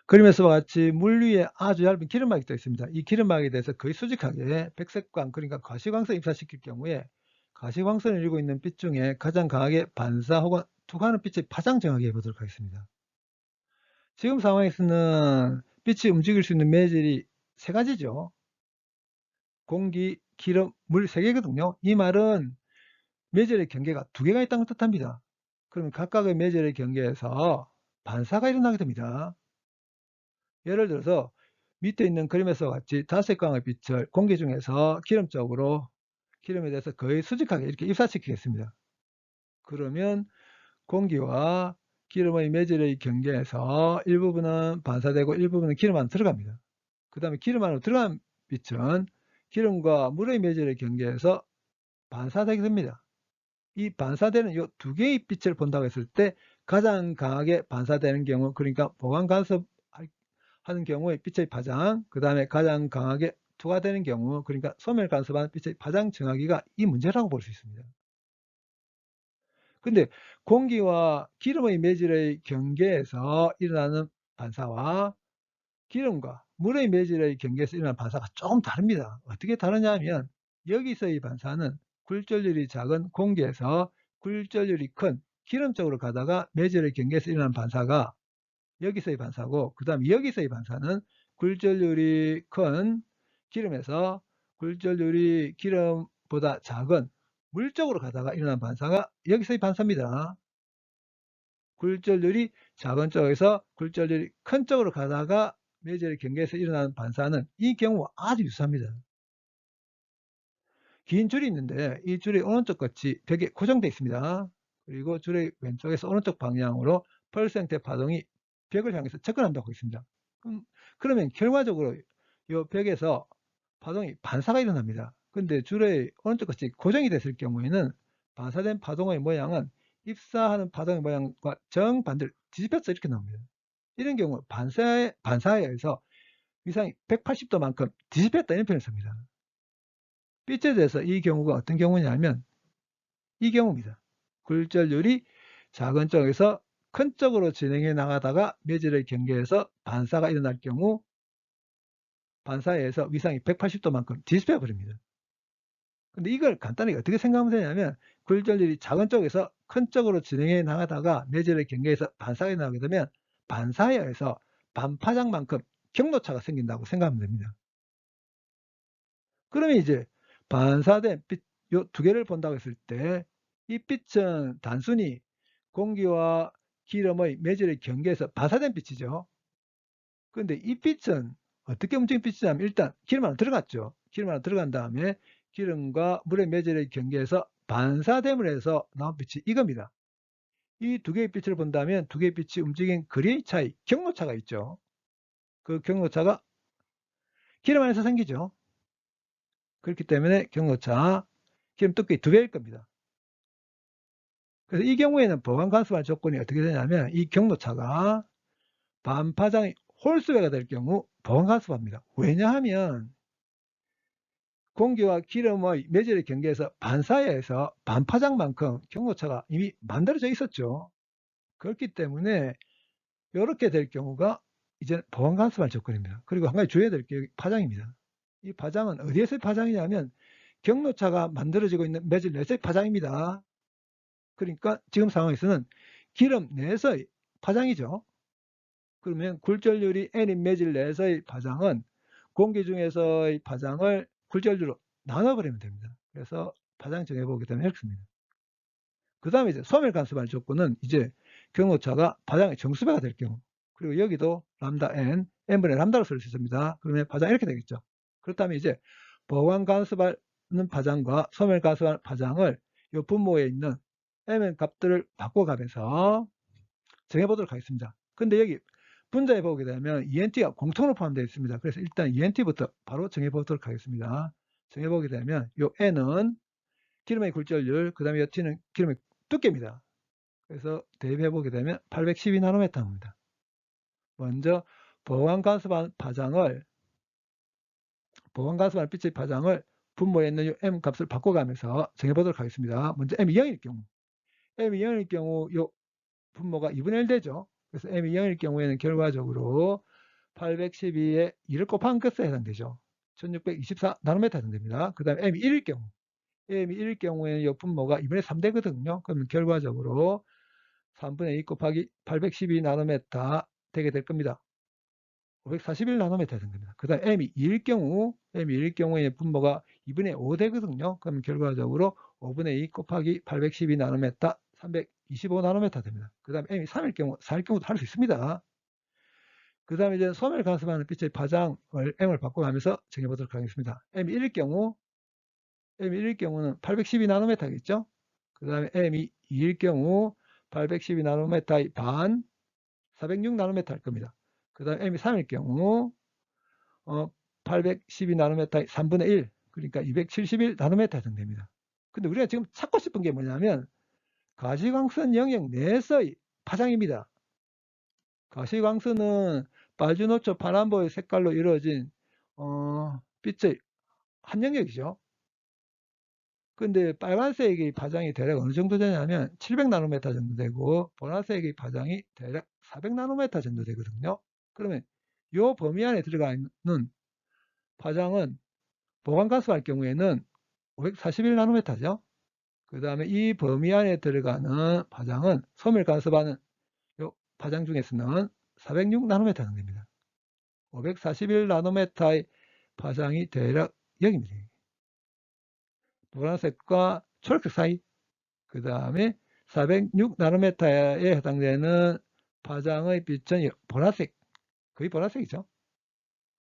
그림에서와 같이 물 위에 아주 얇은 기름막이 떠 있습니다. 이 기름막에 대해서 거의 수직하게 백색광, 그러니까 가시광선을 입사시킬 경우에 가시광선을 일고 있는 빛 중에 가장 강하게 반사 혹은 투과하는 빛의 파장 정하게 해보도록 하겠습니다. 지금 상황에서는 빛이 움직일 수 있는 매질이 세 가지죠. 공기, 기름, 물 세 개거든요. 이 말은 매질의 경계가 두 개가 있다는 걸 뜻합니다. 그러면 각각의 매질의 경계에서 반사가 일어나게 됩니다. 예를 들어서 밑에 있는 그림에서 같이 다색광의 빛을 공기 중에서 기름에 대해서 거의 수직하게 이렇게 입사시키겠습니다. 그러면 공기와 기름의 매질의 경계에서 일부분은 반사되고 일부분은 기름 안으로 들어갑니다. 그 다음에 기름 안으로 들어간 빛은 기름과 물의 매질의 경계에서 반사되게 됩니다. 이 반사되는 이 두 개의 빛을 본다고 했을 때 가장 강하게 반사되는 경우, 그러니까 보강 간섭 하는 경우에 빛의 파장, 그 다음에 가장 강하게 투과되는 경우, 그러니까 소멸 간섭하는 빛의 파장 정하기가 이 문제라고 볼 수 있습니다. 근데 공기와 기름의 매질의 경계에서 일어나는 반사와 기름과 물의 매질의 경계에서 일어나는 반사가 조금 다릅니다. 어떻게 다르냐 하면 여기서의 반사는 굴절율이 작은 공기에서 굴절율이 큰 기름 쪽으로 가다가 매질의 경계에서 일어나는 반사가 여기서의 반사고, 그 다음에 여기서의 반사는 굴절율이 큰 기름에서 굴절율이 기름보다 작은 물 쪽으로 가다가 일어난 반사가 여기서의 반사입니다. 굴절율이 작은 쪽에서 굴절율이 큰 쪽으로 가다가 매질의 경계에서 일어나는 반사는 이 경우와 아주 유사합니다. 긴 줄이 있는데 이 줄의 오른쪽 끝이 벽에 고정되어 있습니다. 그리고 줄의 왼쪽에서 오른쪽 방향으로 펄스 형태 파동이 벽을 향해서 접근한다고 있습니다. 그러면 결과적으로 이 벽에서 파동이 반사가 일어납니다. 근데 줄의 오른쪽 끝이 고정이 됐을 경우에는 반사된 파동의 모양은 입사하는 파동의 모양과 정반대로 뒤집혀서 이렇게 나옵니다. 이런 경우 반사에 의해서 위상이 180도만큼 뒤집혔다 이런 표현을 씁니다. 빛에 대해서 이 경우가 어떤 경우냐면 이 경우입니다. 굴절율이 작은 쪽에서 큰 쪽으로 진행해 나가다가 매질의 경계에서 반사가 일어날 경우 반사에 의해서 위상이 180도만큼 뒤집혀 버립니다. 근데 이걸 간단하게 어떻게 생각하면 되냐면 굴절율이 작은 쪽에서 큰 쪽으로 진행해 나가다가 매질의 경계에서 반사가 일어나게 되면 반사에 의해서 반파장만큼 경로차가 생긴다고 생각하면 됩니다. 그러면 이제 반사된 빛, 요 두 개를 본다고 했을 때 이 빛은 단순히 공기와 기름의 매질의 경계에서 반사된 빛이죠. 그런데 이 빛은 어떻게 움직인 빛이냐면 일단 기름 안으로 들어갔죠. 기름 안으로 들어간 다음에 기름과 물의 매질의 경계에서 반사됨을 해서 나온 빛이 이겁니다. 이 두 개의 빛을 본다면 두 개의 빛이 움직인 거리의 차이, 경로차가 있죠. 그 경로차가 기름 안에서 생기죠. 그렇기 때문에 경로차, 기름 두께의 두 배일 겁니다. 그래서 이 경우에는 보강 간섭할 조건이 어떻게 되냐면 이 경로차가 반파장이 홀수배가 될 경우 보강 간섭합니다. 왜냐하면 공기와 기름의 매질의 경계에서 반사에 의해서 반파장만큼 경로차가 이미 만들어져 있었죠. 그렇기 때문에 이렇게 될 경우가 이제 보강 간섭할 조건입니다. 그리고 한 가지 주의해야 될 게 파장입니다. 이 파장은 어디에서의 파장이냐면 경로차가 만들어지고 있는 매질 내에서의 파장입니다. 그러니까 지금 상황에서는 기름 내에서의 파장이죠. 그러면 굴절율이 N인 매질 내에서의 파장은 공기 중에서의 파장을 굴절율로 나눠버리면 됩니다. 그래서 파장 정해보게 되면 이렇습니다. 그 다음에 이제 소멸 간섭할 조건은 이제 경로차가 파장의 정수배가 될 경우, 그리고 여기도 람다 N, N분의 람다로 쓸 수 있습니다. 그러면 파장이 이렇게 되겠죠. 그렇다면 이제 보강 간섭하는 파장과 소멸 간섭하는 파장을 이 분모에 있는 Mn 값들을 바꿔가면서 정해보도록 하겠습니다. 근데 여기 분자에 보게 되면 ENT가 공통으로 포함되어 있습니다. 그래서 일단 ENT부터 바로 정해보도록 하겠습니다. 정해보게 되면 이 N은 기름의 굴절율, 그 다음에 이 T는 기름의 두께입니다. 그래서 대입해보게 되면 812나노미터입니다. 먼저 보강간섭한 빛의 파장을 분모에 있는 이 M 값을 바꿔가면서 정해보도록 하겠습니다. 먼저 M이 0일 경우, M이 0일 경우 이 분모가 2분의 1 되죠. 그래서 M이 0일 경우에는 결과적으로 812에 2를 곱한 것에 해당되죠. 1624나노미터 해당됩니다. 그 다음에 M이 1일 경우, M이 1일 경우에는 이 분모가 2분의 3되거든요. 그러면 결과적으로 3분의 2 곱하기 812나노미터 되게 될 겁니다. 541나노미터 해당됩니다. 그 다음 M이 2일 경우에 분모가 2분의 5 되거든요. 그럼 결과적으로 5분의 2 곱하기 812나노미터 325나노미터 됩니다. 그 다음 M이 3일 경우, 4일 경우도 할 수 있습니다. 그 다음에 이제 소멸 간섭하는 빛의 파장을 M을 바꿔가면서 정해보도록 하겠습니다. M이 1일 경우는 812나노미터겠죠. 그 다음에 M이 2일 경우 812나노미터의 반, 406나노미터 할 겁니다. 그 다음에 M이 3일 경우 812나노미터의 3분의 1, 그러니까 271나노미터 해당됩니다. 근데 우리가 지금 찾고 싶은 게 뭐냐면 가시광선 영역 내에서의 파장입니다. 가시광선은 빨주노초 파란보의 색깔로 이루어진 빛의 한 영역이죠. 근데 빨간색의 파장이 대략 어느 정도 되냐면 700나노미터 정도 되고 보라색의 파장이 대략 400나노미터 정도 되거든요. 그러면 이 범위 안에 들어가 있는 파장은 보관간섭할 경우에는 541나노미터죠. 그 다음에 이 범위 안에 들어가는 파장은 소멸간섭하는 이 파장 중에서는 406나노미터 정도입니다. 541나노미터의 파장이 대략 여기입니다. 노란색과 초록색 사이. 그 다음에 406나노미터에 해당되는 파장의 빛은 보라색, 거의 보라색이죠.